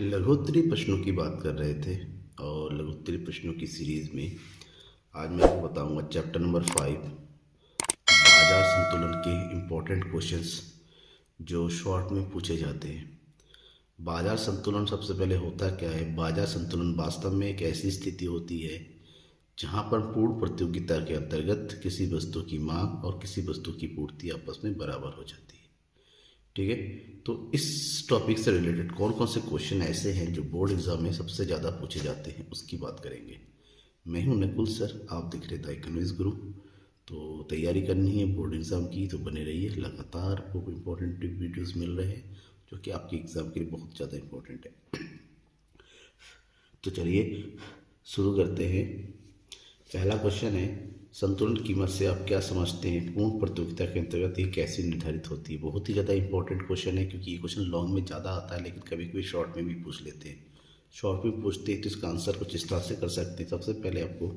लघुत्तरी प्रश्नों की बात कर रहे थे और लघुत्तरी प्रश्नों की सीरीज़ में आज मैं आपको बताऊंगा चैप्टर नंबर 5 बाजार संतुलन के इम्पोर्टेंट क्वेश्चंस जो शॉर्ट में पूछे जाते हैं। बाजार संतुलन सबसे पहले होता क्या है? बाजार संतुलन वास्तव में एक ऐसी स्थिति होती है जहां पर पूर्ण प्रतियोगिता के अंतर्गत किसी वस्तु की मांग और किसी वस्तु की पूर्ति आपस में बराबर हो जाती है। ठीक है, तो इस टॉपिक से रिलेटेड कौन कौन से क्वेश्चन ऐसे हैं जो बोर्ड एग्जाम में सबसे ज़्यादा पूछे जाते हैं उसकी बात करेंगे। मैं हूं नकुल सर, आप दिख रहे थे इकोनॉमिक्स गुरु। तो तैयारी करनी है बोर्ड एग्ज़ाम की तो बने रहिए, लगातार आपको इम्पोर्टेंट वीडियोस मिल रहे हैं जो कि आपके एग्ज़ाम के लिए बहुत ज़्यादा इम्पोर्टेंट है। तो चलिए शुरू करते हैं। पहला क्वेश्चन है, संतुलन कीमत से आप क्या समझते हैं? पूर्ण प्रतियोगिता के अंतर्गत ये कैसे निर्धारित होती है? बहुत ही ज़्यादा इंपॉर्टेंट क्वेश्चन है क्योंकि ये क्वेश्चन लॉन्ग में ज़्यादा आता है, लेकिन कभी कभी शॉर्ट में भी पूछ लेते हैं। शॉर्ट में पूछते हैं तो इसका आंसर कुछ इस तरह से कर सकते हैं। सबसे पहले आपको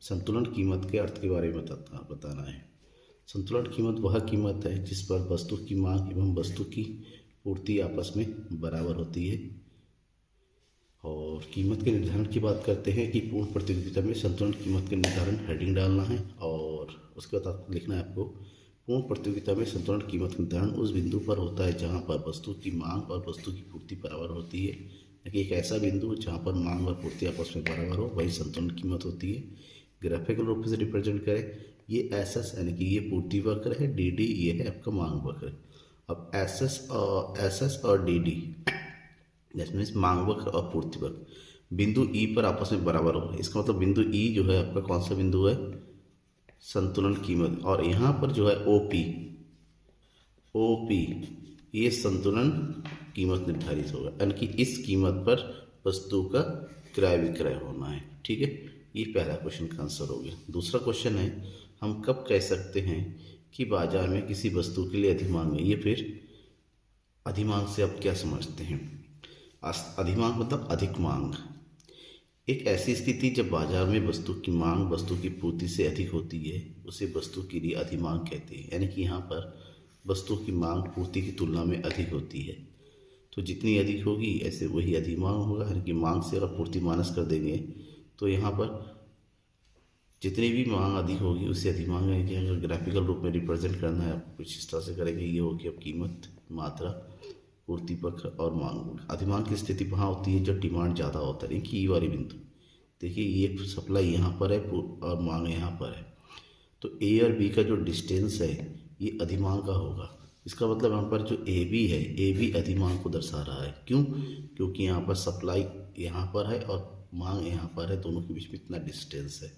संतुलन कीमत के अर्थ के बारे में बताना है। संतुलन कीमत वह कीमत है जिस पर वस्तु की मांग एवं वस्तु की पूर्ति आपस में बराबर होती है। और कीमत के निर्धारण की बात करते हैं कि पूर्ण प्रतियोगिता में संतुलन कीमत के निर्धारण हेडिंग डालना है और उसके बाद आपको लिखना है आपको पूर्ण प्रतियोगिता में संतुलन कीमत का निर्धारण उस बिंदु पर होता है जहां पर वस्तु की मांग और वस्तु की पूर्ति बराबर होती है। यानी एक ऐसा बिंदु जहां पर मांग और पूर्ति आपस में बराबर हो वही संतुलन कीमत होती है। ग्राफिकल रूप से रिप्रेजेंट करें, ये एस एस यानी कि ये पूर्ति वक्र है, डी डी ये है आपका मांग वक्र। अब एस एस और डी डी दैट मीन्स मांग वक्र और पूर्ति वक्र बिंदु ई पर आपस में बराबर हो रहे हैं। इसका मतलब बिंदु ई जो है आपका कौन सा बिंदु है? संतुलन कीमत। और यहाँ पर जो है ओपी ये संतुलन कीमत निर्धारित होगा, यानी कि इस कीमत पर वस्तु का क्रय विक्रय होना है। ठीक है, ये पहला क्वेश्चन का आंसर हो गया। दूसरा क्वेश्चन है, हम कब कह सकते हैं कि बाजार में किसी वस्तु के लिए अधिमांग है? ये फिर अधिमांग से आप क्या समझते हैं? अधिमांग मतलब अधिक मांग। एक ऐसी स्थिति जब बाजार में वस्तु की मांग वस्तु की पूर्ति से अधिक होती है उसे वस्तु के लिए अधिमांग कहते हैं। यानी कि यहाँ पर वस्तु की मांग पूर्ति की तुलना में अधिक होती है, तो जितनी अधिक होगी ऐसे वही अधिमांग होगा। यानी कि मांग से अगर पूर्ति माइनस कर देंगे तो यहाँ पर जितनी भी मांग अधिक होगी उससे अधिमांग है। कि अगर ग्राफिकल रूप में रिप्रेजेंट करना है आपको कुछ इस तरह से करेंगे। ये होगी अब कीमत, मात्रा, पूर्ति पक्ष और मांग। अधिमांग की स्थिति वहाँ होती है जब डिमांड ज़्यादा होता है कि ई वाली बिंदु। देखिए ये सप्लाई यहाँ पर है और मांग यहाँ पर है, तो ए और बी का जो डिस्टेंस है ये अधिमांग का होगा। इसका मतलब यहाँ पर जो ए बी है, ए बी अधिमांग को दर्शा रहा है। क्यों? क्योंकि यहाँ पर सप्लाई यहाँ पर है और मांग यहाँ पर है, दोनों के बीच में इतना डिस्टेंस है।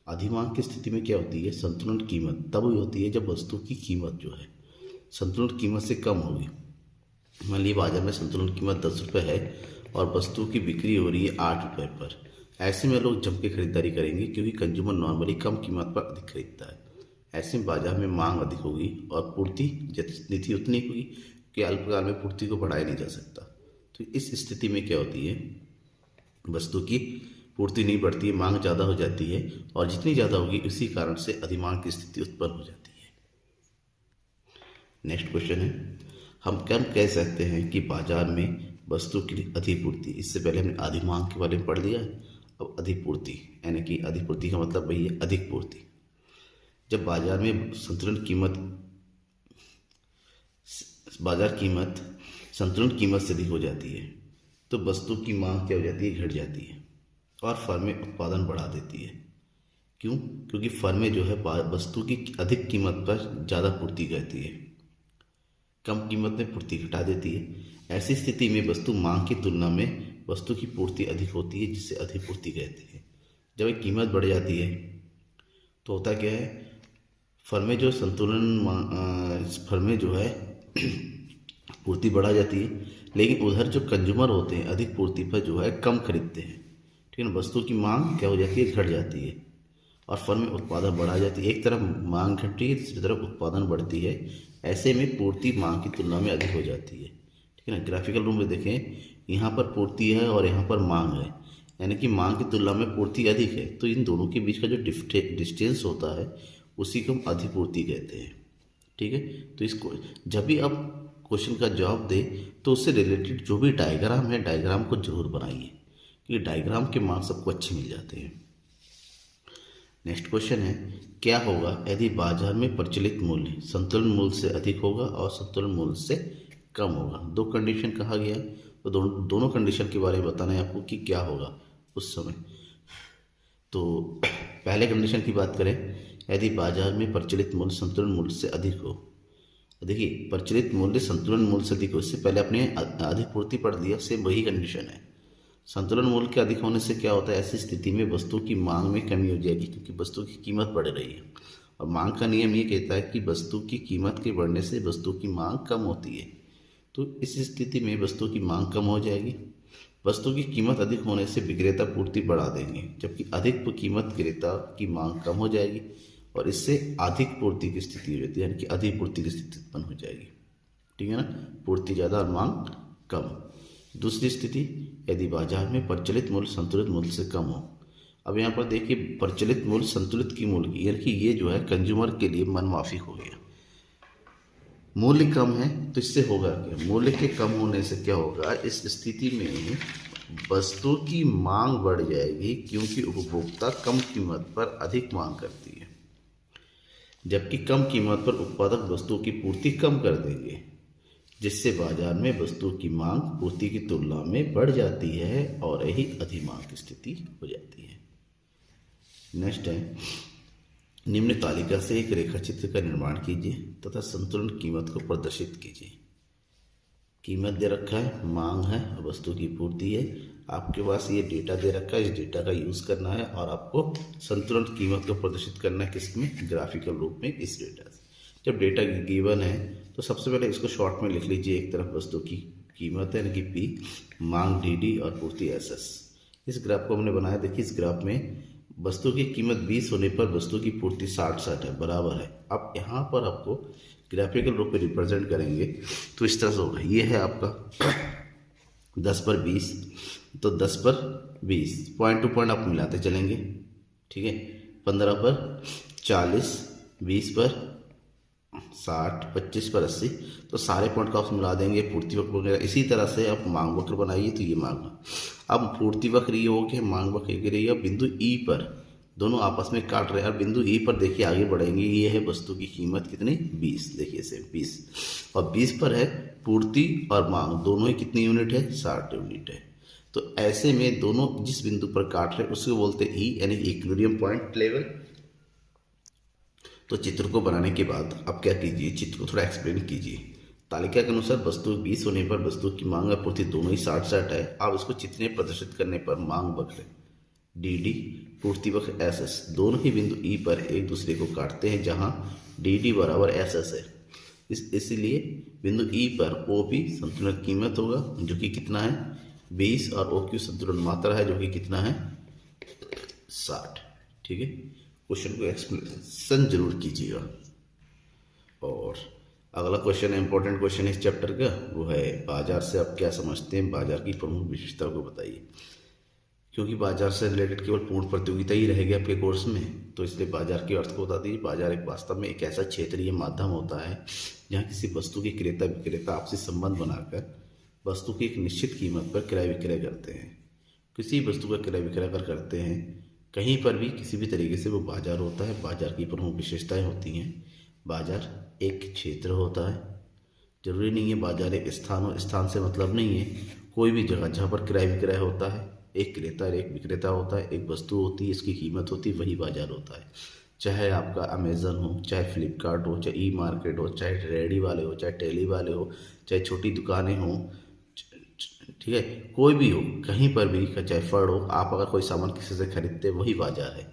अधिमांग की स्थिति में क्या होती है? संतुलन कीमत तब होती है जब वस्तु की कीमत जो है संतुलन कीमत से कम होगी। मान लीजिए बाजार में संतुलन कीमत 10 रुपये है और वस्तु की बिक्री हो रही है 8 रुपये पर। ऐसे में लोग जम के खरीदारी करेंगे क्योंकि कंज्यूमर नॉर्मली कम कीमत पर अधिक खरीदता है। ऐसे में बाजार में मांग अधिक होगी और पूर्ति जितनी थी उतनी होगी कि अल्पकाल में पूर्ति को बढ़ाया नहीं जा सकता। तो इस स्थिति में क्या होती है? वस्तु की पूर्ति नहीं बढ़ती है, मांग ज़्यादा हो जाती है और जितनी ज़्यादा होगी उसी कारण से अधिमांग की स्थिति उत्पन्न हो जाती है। नेक्स्ट क्वेश्चन है, हम कब कह सकते हैं कि बाजार में वस्तु की अधिपूर्ति? इससे पहले हमने अधिमांग के बारे में पढ़ लिया है, अब अधिपूर्ति। यानी कि अधिपूर्ति का मतलब वही है अधिक पूर्ति। जब बाजार में बाजार कीमत संतुलन कीमत से अधिक हो जाती है तो वस्तु की मांग क्या हो जाती है? घट जाती है और फर्में उत्पादन बढ़ा देती है। क्यों? क्योंकि फर्में जो है वस्तु की अधिक कीमत पर ज़्यादा पूर्ति करती है, कम कीमत में पूर्ति घटा देती है। ऐसी स्थिति में वस्तु मांग की तुलना में वस्तु की पूर्ति अधिक होती है, जिसे अधिपूर्ति कहते हैं। जब एक कीमत बढ़ जाती है तो होता क्या है? फर्में जो है पूर्ति बढ़ा जाती है, लेकिन उधर जो कंज्यूमर होते हैं अधिक पूर्ति पर जो है कम खरीदते हैं। ठीक है ना, वस्तु की मांग क्या हो जाती है? घट जाती है और फर्म में उत्पादन बढ़ा जाती है। एक तरफ मांग घटती है, दूसरी तरफ उत्पादन बढ़ती है। ऐसे में पूर्ति मांग की तुलना में अधिक हो जाती है। ठीक है ना, ग्राफिकल रूप में देखें, यहाँ पर पूर्ति है और यहाँ पर मांग है, यानी कि मांग की तुलना में पूर्ति अधिक है। तो इन दोनों के बीच का जो डिस्टेंस होता है उसी को हम अधिपूर्ति कहते हैं। ठीक है, तो इसको जब भी आप क्वेश्चन का जवाब दे तो उससे रिलेटेड जो भी डायग्राम है डायग्राम को जरूर बनाइए, क्योंकि डायग्राम के मार्क्स सबको अच्छे मिल जाते हैं। नेक्स्ट क्वेश्चन है, क्या होगा यदि बाजार में प्रचलित मूल्य संतुलन मूल्य से अधिक होगा और संतुलन मूल्य से कम होगा। दो कंडीशन कहा गया है, तो दोनों कंडीशन के बारे में बताना है आपको कि क्या होगा उस समय। तो पहले कंडीशन की बात करें, यदि बाजार में प्रचलित मूल्य संतुलन मूल्य से अधिक हो। देखिए प्रचलित मूल्य संतुलन मूल्य से अधिक हो, इससे पहले अपने अधिपूर्ति पढ़ लिया, सेम वही कंडीशन है। संतुलन मूल्य के अधिक होने से क्या होता है, ऐसी स्थिति में वस्तु की मांग में कमी हो जाएगी, क्योंकि वस्तु की कीमत बढ़ रही है। और मांग का नियम ये कहता है कि वस्तु की कीमत के बढ़ने से वस्तु की मांग कम होती है। तो इस स्थिति में वस्तु की मांग कम हो जाएगी। वस्तु की कीमत अधिक होने से विक्रेता पूर्ति बढ़ा देंगे, जबकि अधिक कीमत विक्रेता की मांग कम हो जाएगी और इससे अधिक पूर्ति की स्थिति हो जाती है, यानी कि अधिक पूर्ति की स्थिति उत्पन्न हो जाएगी। ठीक है ना, पूर्ति ज़्यादा और मांग कम। दूसरी स्थिति, यदि बाजार में प्रचलित मूल्य संतुलित मूल्य से कम हो। अब यहाँ पर देखिए प्रचलित मूल्य संतुलित की मूल्य की, यानी कि ये जो है कंज्यूमर के लिए मनमाफी हो गया। मूल्य कम है तो इससे होगा क्या, मूल्य के कम होने से क्या होगा, इस स्थिति में वस्तु की मांग बढ़ जाएगी, क्योंकि उपभोक्ता कम कीमत पर अधिक मांग करती है, जबकि कम कीमत पर उत्पादक वस्तु की पूर्ति कम कर देंगे, जिससे बाजार में वस्तु की मांग पूर्ति की तुलना में बढ़ जाती है और यही अधिमांग की स्थिति हो जाती है। नेक्स्ट है, निम्न तालिका से एक रेखाचित्र का निर्माण कीजिए तथा संतुलन कीमत को प्रदर्शित कीजिए। कीमत दे रखा है, मांग है, वस्तु की पूर्ति है। आपके पास ये डेटा दे रखा है, इस डेटा का यूज़ करना है और आपको संतुलन कीमत को प्रदर्शित करना है किसमें, ग्राफिकल रूप में इस डेटा से। जब डेटा गिवन है तो सबसे पहले इसको शॉर्ट में लिख लीजिए। एक तरफ वस्तु की कीमत है यानी कि पी, मांग डी और पूर्ति एस। इस ग्राफ को हमने बनाया। देखिए इस ग्राफ में वस्तु की कीमत 20 होने पर वस्तु की पूर्ति 60 है, बराबर है। अब यहाँ पर आपको ग्राफिकल रूप में रिप्रेजेंट करेंगे तो इस तरह से होगा। ये है आपका 10 पर 20, तो 10 पर 20 पॉइंट टू पॉइंट आप मिलाते चलेंगे। ठीक है, 15 पर 40, 20 पर 60, 25 पर 80, तो सारे पॉइंट का आप मिला देंगे, पूर्ति वक्र वगैरह। इसी तरह से आप मांग वक्र बनाइए तो ये मांग, अब पूर्ति वक्र ये हो गया, मांग वक्र ये रही है। बिंदु ई पर दोनों आपस में काट रहे हैं और बिंदु ई पर देखिए आगे बढ़ेंगे। ये है वस्तु की कीमत कितनी, 20, देखिए से 20, और 20 पर है पूर्ति और मांग, दोनों ही कितनी यूनिट है, 60 यूनिट है। तो ऐसे में दोनों जिस बिंदु पर काट रहे हैं उसको बोलते हैं ई, यानी इक्विलिब्रियम पॉइंट लेवल। तो चित्र को बनाने के बाद आप क्या कीजिए, चित्र को थोड़ा एक्सप्लेन कीजिए। तालिका के अनुसार वस्तु 20 होने पर वस्तु की मांग और पूर्ति दोनों ही 60 है। आप इसको चित्र में प्रदर्शित करने पर मांग वक्र डी, पूर्ति वक्र एस, दोनों ही बिंदु ई पर एक दूसरे को काटते हैं, जहां डी बराबर एस है। इसीलिए बिंदु ई पर ओ पी संतुलन कीमत होगा, जो कि कितना है 20, और ओ क्यू संतुलन मात्रा है, जो कि कितना है 60। ठीक है, क्वेश्चन को एक्सप्लेनेशन जरूर कीजिएगा। और अगला क्वेश्चन है, इंपॉर्टेंट क्वेश्चन इस चैप्टर का, वो है बाजार से आप क्या समझते हैं, बाजार की प्रमुख विशेषता को बताइए। क्योंकि बाजार से रिलेटेड केवल पूर्ण प्रतियोगिता ही रहेगी आपके कोर्स में, तो इसलिए बाजार के अर्थ को बता दीजिए। बाजार एक वास्तव में एक ऐसा क्षेत्रीय माध्यम होता है जहाँ किसी वस्तु की क्रेता विक्रेता आपसी संबंध बनाकर वस्तु की एक निश्चित कीमत पर क्रय विक्रय करते हैं। किसी वस्तु का क्रय विक्रय अगर करते हैं कहीं पर भी किसी भी तरीके से, वो बाजार होता है। बाजार की प्रमुख विशेषताएं होती हैं, बाजार एक क्षेत्र होता है, जरूरी नहीं है बाजार एक स्थान हो, स्थान से मतलब नहीं है, कोई भी जगह जहाँ पर क्रय विक्रय होता है, एक क्रेता और एक विक्रेता होता है, एक वस्तु होती है, इसकी कीमत होती है, वही बाजार होता है। चाहे आपका अमेज़न हो, चाहे फ्लिपकार्ट हो, चाहे ई मार्केट हो, चाहे रेडी वाले हो, चाहे टेली वाले हो, चाहे छोटी दुकानें हों, ठीक है, कोई भी हो, कहीं पर भी, चाहे फड़ हो, आप अगर कोई सामान किसी से खरीदते वही बाजार है।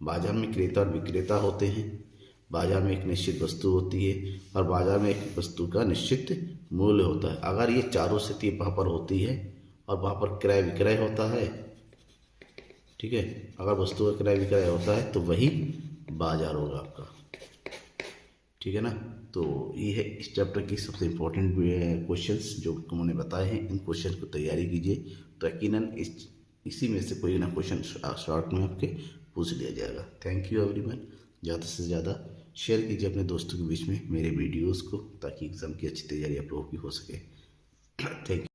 बाजार में क्रेता और विक्रेता होते हैं, बाजार में एक निश्चित वस्तु होती है और बाजार में एक वस्तु का निश्चित मूल्य होता है। अगर ये चारों स्थिति वहाँ पर होती है और वहाँ पर क्रय विक्रय होता है, ठीक है, अगर वस्तु का क्रय विक्रय होता है तो वही बाजार होगा आपका। ठीक है ना, तो ये है इस चैप्टर की सबसे इम्पोर्टेंट क्वेश्चंस जो मैंने बताए हैं। इन क्वेश्चन को तैयारी कीजिए तो यकीनन इसी में से कोई ना क्वेश्चन शॉर्ट में आपके पूछ लिया जाएगा। थैंक यू एवरीवन, ज़्यादा से ज़्यादा शेयर कीजिए अपने दोस्तों के बीच में मेरे वीडियोस को, ताकि एग्ज़ाम की अच्छी तैयारी आप लोगों की हो सके। Thank you.